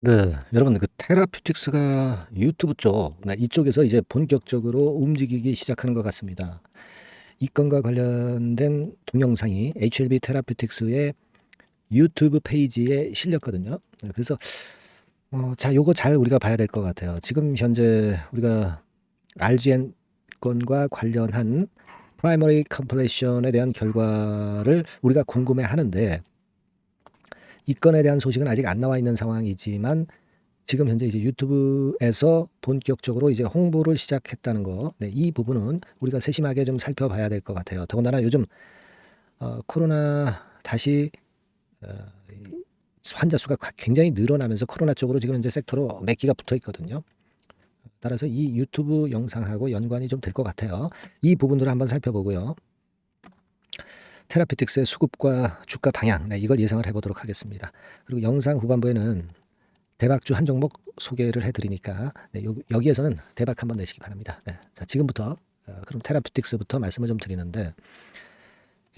네. 여러분 그 테라퓨틱스가 유튜브 쪽 이쪽에서 이제 본격적으로 움직이기 시작하는 것 같습니다. 이 건과 관련된 동영상이 HLB 테라퓨틱스의 유튜브 페이지에 실렸거든요. 그래서 자 요거 잘 우리가 봐야 될 것 같아요. 지금 현재 우리가 RGN 건과 관련한 프라이머리 컴플레이션에 대한 결과를 우리가 궁금해하는데 이 건에 대한 소식은 아직 안 나와 있는 상황이지만 지금 현재 이제 유튜브에서 본격적으로 이제 홍보를 시작했다는 거. 네, 이 부분은 우리가 세심하게 좀 살펴봐야 될 것 같아요. 더군다나 요즘 코로나 다시 어, 환자 수가 굉장히 늘어나면서 코로나 쪽으로 지금 현재 섹터로 몇 기가 붙어 있거든요. 따라서 이 유튜브 영상하고 연관이 좀 될 것 같아요. 이 부분들을 한번 살펴보고요. 테라피틱스의 수급과 주가 방향, 네, 이걸 예상을 해보도록 하겠습니다. 그리고 영상 후반부에는 대박주 한 종목 소개를 해드리니까 네, 여기에서는 대박 한번 내시기 바랍니다. 네, 자 지금부터 그럼 테라퓨틱스부터 말씀을 좀 드리는데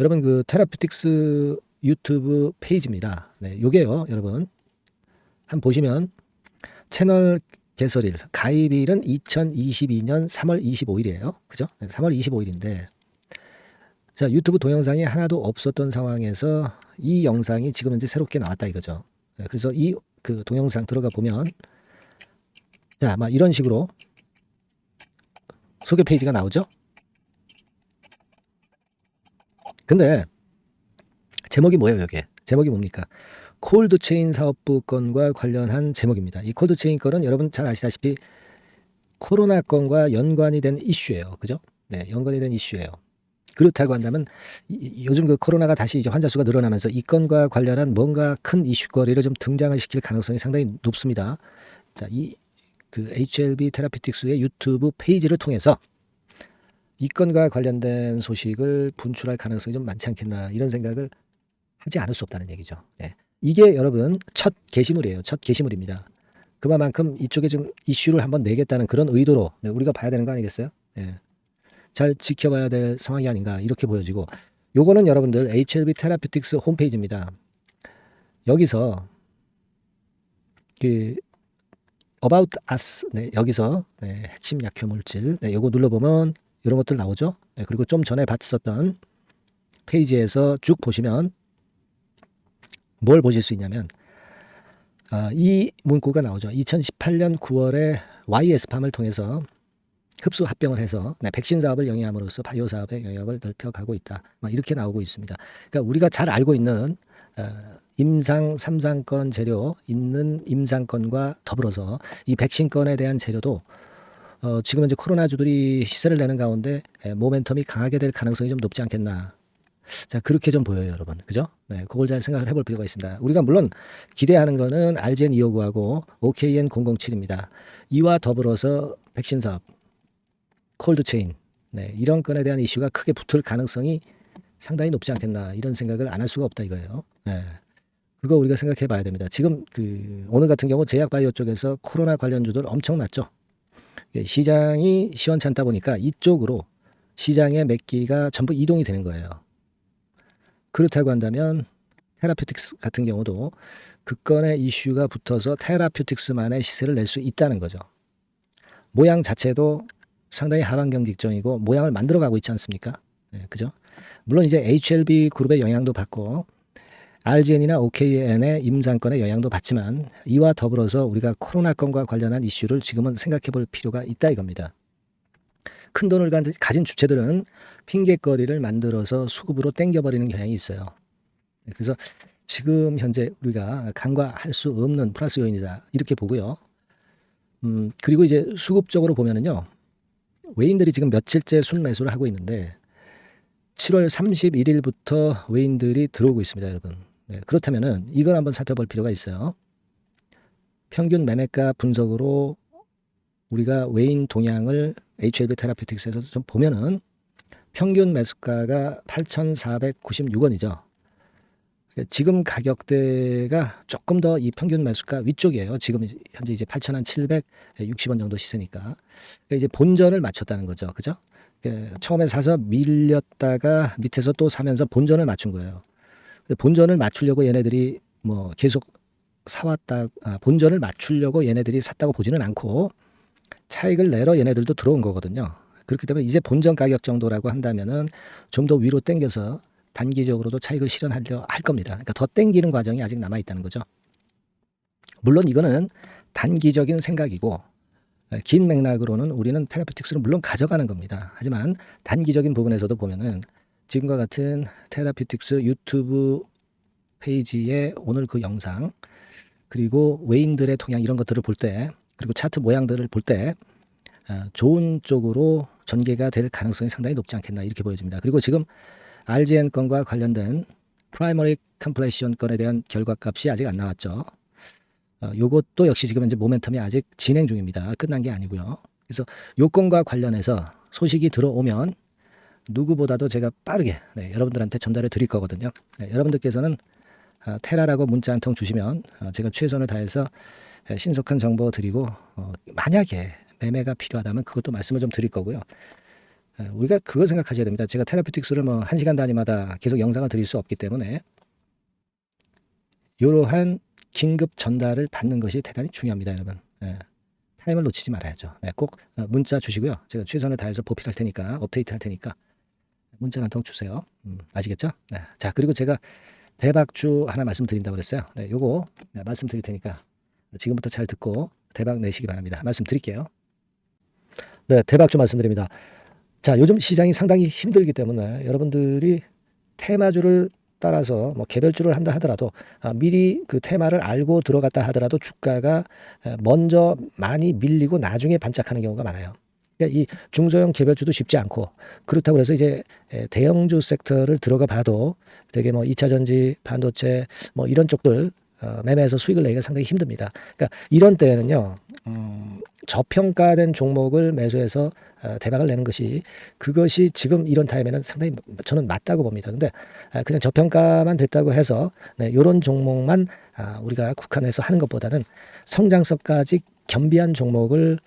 여러분 그 테라퓨틱스 유튜브 페이지입니다. 네, 요게요 여러분 한번 보시면 채널 개설일 가입일은 2022년 3월 25일이에요. 그죠? 네, 3월 25일인데 자 유튜브 동영상이 하나도 없었던 상황에서 이 영상이 지금 현재 새롭게 나왔다 이거죠. 네, 그래서 이 그 동영상 들어가 보면 자, 막 이런 식으로 소개 페이지가 나오죠. 근데 제목이 뭐예요, 이게? 제목이 뭡니까? 콜드체인 사업부 건과 관련한 제목입니다. 이 콜드체인 건은 여러분 잘 아시다시피 코로나 건과 연관이 된 이슈예요. 그죠? 네, 연관이 된 이슈예요. 그렇다고 한다면 요즘 그 코로나가 다시 이제 환자 수가 늘어나면서 이 건과 관련한 뭔가 큰 이슈거리를 좀 등장을 시킬 가능성이 상당히 높습니다. 자, 이 그 HLB 테라피틱스의 유튜브 페이지를 통해서 이 건과 관련된 소식을 분출할 가능성이 좀 많지 않겠나 이런 생각을 하지 않을 수 없다는 얘기죠. 예. 이게 여러분 첫 게시물이에요. 첫 게시물입니다. 그만큼 이쪽에 좀 이슈를 한번 내겠다는 그런 의도로 네, 우리가 봐야 되는 거 아니겠어요? 예. 잘 지켜봐야 될 상황이 아닌가 이렇게 보여지고 요거는 여러분들 HLB 테라피틱스 홈페이지입니다. 여기서 그 About Us 네, 여기서 네, 핵심 약효 물질 네, 요거 눌러보면 이런 것들 나오죠. 네, 그리고 좀 전에 봤었던 페이지에서 쭉 보시면 뭘 보실 수 있냐면 이 문구가 나오죠. 2018년 9월에 YS팜을 통해서 흡수 합병을 해서 네, 백신 사업을 영위함으로써 바이오 사업의 영역을 넓혀가고 있다. 이렇게 나오고 있습니다. 그러니까 우리가 잘 알고 있는 임상 3상권 재료 있는 임상권과 더불어서 이 백신권에 대한 재료도 지금 이제 코로나주들이 시세를 내는 가운데 모멘텀이 강하게 될 가능성이 좀 높지 않겠나. 자, 그렇게 좀 보여요, 여러분. 그죠? 네, 그걸 잘 생각을 해볼 필요가 있습니다. 우리가 물론 기대하는 거는 RGN 259하고 OKN 007입니다. 이와 더불어서 백신 사업, 콜드체인, 네, 이런 건에 대한 이슈가 크게 붙을 가능성이 상당히 높지 않겠나 이런 생각을 안 할 수가 없다 이거예요. 네. 그거 우리가 생각해 봐야 됩니다. 지금 그 오늘 같은 경우 제약바이오 쪽에서 코로나 관련주들 엄청났죠. 시장이 시원찮다 보니까 이쪽으로 시장의 맥기가 전부 이동이 되는 거예요. 그렇다고 한다면 테라퓨틱스 같은 경우도 그 건의 이슈가 붙어서 테라퓨틱스만의 시세를 낼 수 있다는 거죠. 모양 자체도 상당히 하반경 직전이고 모양을 만들어가고 있지 않습니까? 네, 그죠? 물론 이제 HLB 그룹의 영향도 받고 RGN이나 OKN의 임상권의 영향도 받지만 이와 더불어서 우리가 코로나 건과 관련한 이슈를 지금은 생각해 볼 필요가 있다 이겁니다. 큰 돈을 가진 주체들은 핑계거리를 만들어서 수급으로 땡겨버리는 경향이 있어요. 그래서 지금 현재 우리가 간과할 수 없는 플러스 요인이다 이렇게 보고요. 그리고 이제 수급적으로 보면은요. 외인들이 지금 며칠째 순매수를 하고 있는데 7월 31일부터 외인들이 들어오고 있습니다, 여러분. 네, 그렇다면은 이걸 한번 살펴볼 필요가 있어요. 평균 매매가 분석으로 우리가 외인 동향을 HLB 테라피틱스에서 좀 보면은 평균 매수가가 8,496원이죠. 지금 가격대가 조금 더 이 평균 매수가 위쪽이에요. 지금 현재 이제 8,760원 정도 시세니까. 그러니까 이제 본전을 맞췄다는 거죠. 그죠? 처음에 사서 밀렸다가 밑에서 또 사면서 본전을 맞춘 거예요. 본전을 맞추려고 얘네들이 뭐 계속 사왔다, 본전을 맞추려고 얘네들이 샀다고 보지는 않고 차익을 내러 얘네들도 들어온 거거든요. 그렇기 때문에 이제 본전 가격 정도라고 한다면은 좀 더 위로 당겨서 단기적으로도 차익을 실현하려 할 겁니다. 그러니까 더 당기는 과정이 아직 남아 있다는 거죠. 물론 이거는 단기적인 생각이고 긴 맥락으로는 우리는 테라피틱스를 물론 가져가는 겁니다. 하지만 단기적인 부분에서도 보면은 지금과 같은 테라피틱스 유튜브 페이지에 오늘 그 영상 그리고 외인들의 동향 이런 것들을 볼 때 그리고 차트 모양들을 볼 때 좋은 쪽으로 전개가 될 가능성이 상당히 높지 않겠나 이렇게 보여집니다. 그리고 지금 RGN 건과 관련된 프라이머리 컴플레이션 건에 대한 결과값이 아직 안 나왔죠. 요것도 역시 지금 현재 모멘텀이 아직 진행 중입니다. 끝난 게 아니고요. 그래서 요 건과 관련해서 소식이 들어오면 누구보다도 제가 빠르게 여러분들한테 전달해 드릴 거거든요. 여러분들께서는 테라라고 문자 한 통 주시면 제가 최선을 다해서 신속한 정보 드리고 만약에 매매가 필요하다면 그것도 말씀을 좀 드릴 거고요. 우리가 그거 생각하셔야 됩니다. 제가 테라피틱스를 뭐 1시간 단위마다 계속 영상을 드릴 수 없기 때문에 이러한 긴급 전달을 받는 것이 대단히 중요합니다, 여러분. 타임을 놓치지 말아야죠. 꼭 문자 주시고요. 제가 최선을 다해서 보필할 테니까 업데이트 할 테니까 문자 한 통 주세요. 아시겠죠? 자, 그리고 제가 대박주 하나 말씀드린다고 그랬어요. 요거 말씀드릴 테니까 지금부터 잘 듣고 대박 내시기 바랍니다. 말씀드릴게요. 네, 대박주 말씀드립니다. 자, 요즘 시장이 상당히 힘들기 때문에 여러분들이 테마주를 따라서 뭐 개별주를 한다 하더라도 미리 그 테마를 알고 들어갔다 하더라도 주가가 먼저 많이 밀리고 나중에 반짝하는 경우가 많아요. 그러니까 이 중소형 개별주도 쉽지 않고 그렇다고 해서 이제 대형주 섹터를 들어가 봐도 되게 뭐 2차 전지, 반도체 뭐 이런 쪽들 매매해서 수익을 내기가 상당히 힘듭니다. 그러니까 이런 때에는요, 저평가된 종목을 매수해서 대박을 내는 것이 그것이 지금 이런 타임에는 상당히 저는 맞다고 봅니다. 근데 그냥 저평가만 됐다고 해서 이런 종목만 우리가 국한해서 하는 것보다는 성장성까지 겸비한 종목을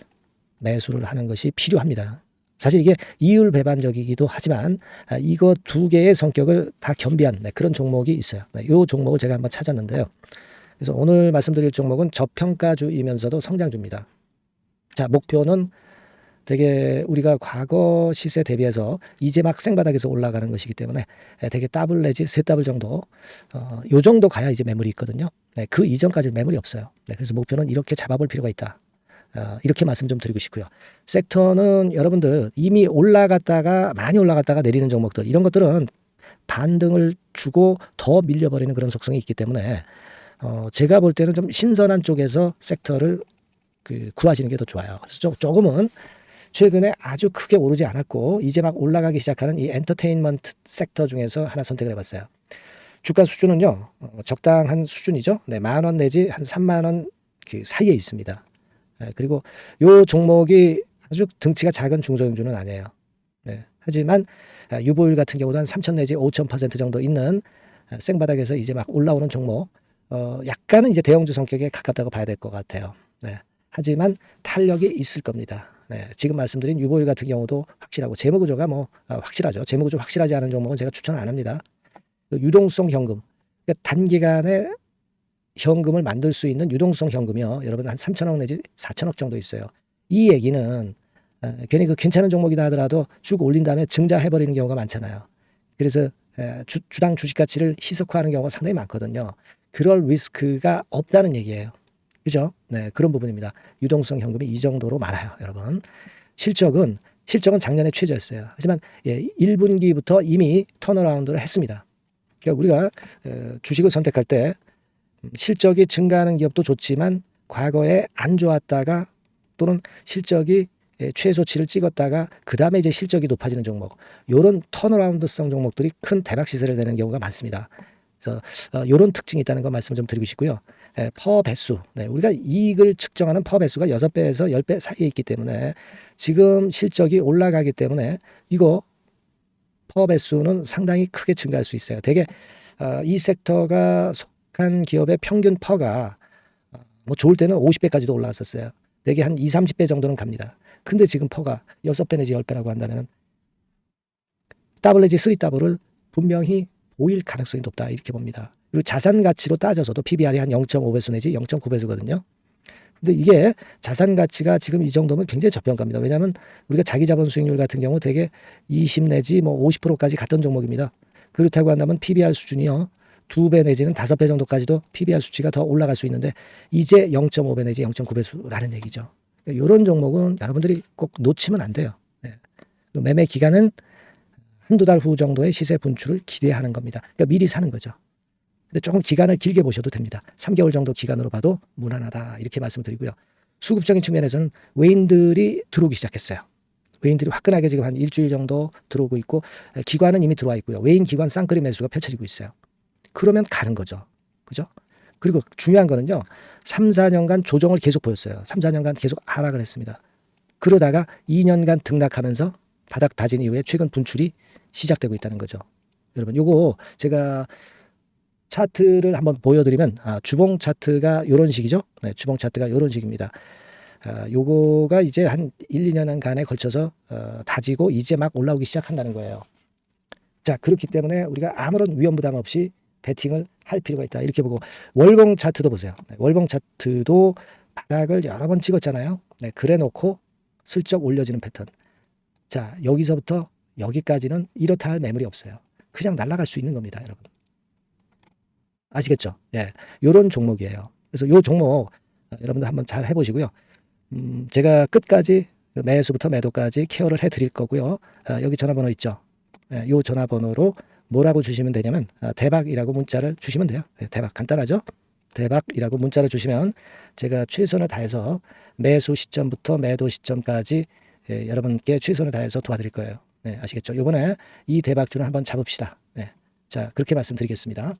매수를 하는 것이 필요합니다. 사실 이게 이율 배반적이기도 하지만 이거 두 개의 성격을 다 겸비한 그런 종목이 있어요. 이 종목을 제가 한번 찾았는데요. 그래서 오늘 말씀드릴 종목은 저평가주이면서도 성장주입니다. 자, 목표는 되게 우리가 과거 시세 대비해서 이제 막 생바닥에서 올라가는 것이기 때문에 되게 더블 내지 세 더블 정도 요 정도 가야 이제 매물이 있거든요. 그 이전까지는 매물이 없어요. 그래서 목표는 이렇게 잡아볼 필요가 있다. 이렇게 말씀 좀 드리고 싶고요. 섹터는 여러분들 이미 올라갔다가 많이 올라갔다가 내리는 종목들 이런 것들은 반등을 주고 더 밀려버리는 그런 속성이 있기 때문에 제가 볼 때는 좀 신선한 쪽에서 섹터를 구하시는 게 더 좋아요. 그래서 조금은 최근에 아주 크게 오르지 않았고 이제 막 올라가기 시작하는 이 엔터테인먼트 sek터 중에서 하나 선택을 해봤어요. 주가 수준은요 적당한 수준이죠. 10,000원 내지 한 30,000원 그 사이에 있습니다. 그리고 요 종목이 아주 등치가 작은 중소형주는 아니에요. 하지만 유보율 같은 경우도 한 3,000 내지 5,000% 정도 있는 생바닥에서 이제 막 올라오는 종목 약간은 이제 대형주 성격에 가깝다고 봐야 될 것 같아요. 하지만 탄력이 있을 겁니다. 지금 말씀드린 유보율 같은 경우도 확실하고 재무구조가 뭐 확실하죠. 재무구조 확실하지 않은 종목은 제가 추천을 안 합니다. 유동성 현금, 그러니까 단기간에 현금을 만들 수 있는 유동성 현금이요. 여러분 한 3,000억 내지 4,000억 정도 있어요. 이 얘기는 괜히 그 괜찮은 종목이다 하더라도 쭉 올린 다음에 증자해버리는 경우가 많잖아요. 그래서 주당 주식 가치를 희석화하는 경우가 상당히 많거든요. 그럴 리스크가 없다는 얘기예요. 그죠? 그런 부분입니다. 유동성 현금이 이 정도로 많아요, 여러분. 실적은 작년에 최저였어요. 하지만 1분기부터 이미 턴어라운드를 했습니다. 그러니까 우리가 주식을 선택할 때 실적이 증가하는 기업도 좋지만 과거에 안 좋았다가 또는 실적이 최소치를 찍었다가 그 다음에 이제 실적이 높아지는 종목, 이런 턴어라운드성 종목들이 큰 대박 시세를 내는 경우가 많습니다. 그래서 이런 특징이 있다는 거 말씀을 좀 드리고 싶고요. 퍼 배수, 우리가 이익을 측정하는 퍼 배수가 6배에서 10배 사이에 있기 때문에 지금 실적이 올라가기 때문에 이거 퍼 배수는 상당히 크게 증가할 수 있어요. 되게 이 섹터가 속한 기업의 평균 퍼가 뭐 좋을 때는 50배까지도 올라왔었어요. 되게 한 20, 30배 정도는 갑니다. 근데 지금 퍼가 6배 내지 10배라고 한다면 더블 내지 3더블을 분명히 보일 가능성이 높다 이렇게 봅니다. 그리고 자산 가치로 따져서도 PBR이 한 0.5배수 내지 0.9배수거든요. 근데 이게 자산 가치가 지금 이 정도면 굉장히 저평가입니다. 왜냐하면 우리가 자기 자본 수익률 같은 경우 되게 20 내지 뭐 50%까지 갔던 종목입니다. 그렇다고 한다면 PBR 수준이요. 2배 내지는 5배 정도까지도 PBR 수치가 더 올라갈 수 있는데 이제 0.5배 내지 0.9배수라는 얘기죠. 이런 종목은 여러분들이 꼭 놓치면 안 돼요. 네. 매매 기간은 한두 달 후 정도의 시세 분출을 기대하는 겁니다. 그러니까 미리 사는 거죠. 근데 조금 기간을 길게 보셔도 됩니다. 3개월 정도 기간으로 봐도 무난하다 이렇게 말씀드리고요. 수급적인 측면에서는 외인들이 들어오기 시작했어요. 외인들이 화끈하게 지금 한 일주일 정도 들어오고 있고 기관은 이미 들어와 있고요. 외인 기관 쌍끌이 매수가 펼쳐지고 있어요. 그러면 가는 거죠. 그죠? 그리고 중요한 거는요. 3, 4년간 조정을 계속 보였어요. 3, 4년간 계속 하락을 했습니다. 그러다가 2년간 등락하면서 바닥 다진 이후에 최근 분출이 시작되고 있다는 거죠. 여러분 요거 제가 차트를 한번 보여드리면 주봉 차트가 이런 식이죠. 네, 주봉 차트가 이런 식입니다. 요거가 이제 한 1, 2년간에 걸쳐서 다지고 이제 막 올라오기 시작한다는 거예요. 자, 그렇기 때문에 우리가 아무런 위험 부담 없이 베팅을 할 필요가 있다. 이렇게 보고 월봉 차트도 보세요. 네, 월봉 차트도 바닥을 여러 번 찍었잖아요. 네, 그래 놓고 슬쩍 올려지는 패턴. 자, 여기서부터 여기까지는 이렇다 할 매물이 없어요. 그냥 날아갈 수 있는 겁니다, 여러분. 아시겠죠? 예, 요런 종목이에요. 그래서 요 종목 여러분들 한번 잘 해보시고요. 제가 끝까지 매수부터 매도까지 케어를 해드릴 거고요. 여기 전화번호 있죠? 예, 요 전화번호로 뭐라고 주시면 되냐면 대박이라고 문자를 주시면 돼요. 예, 대박 간단하죠? 대박이라고 문자를 주시면 제가 최선을 다해서 매수 시점부터 매도 시점까지 여러분께 최선을 다해서 도와드릴 거예요. 네, 아시겠죠? 이번에 이 대박주는 한번 잡읍시다. 네, 자 그렇게 말씀드리겠습니다.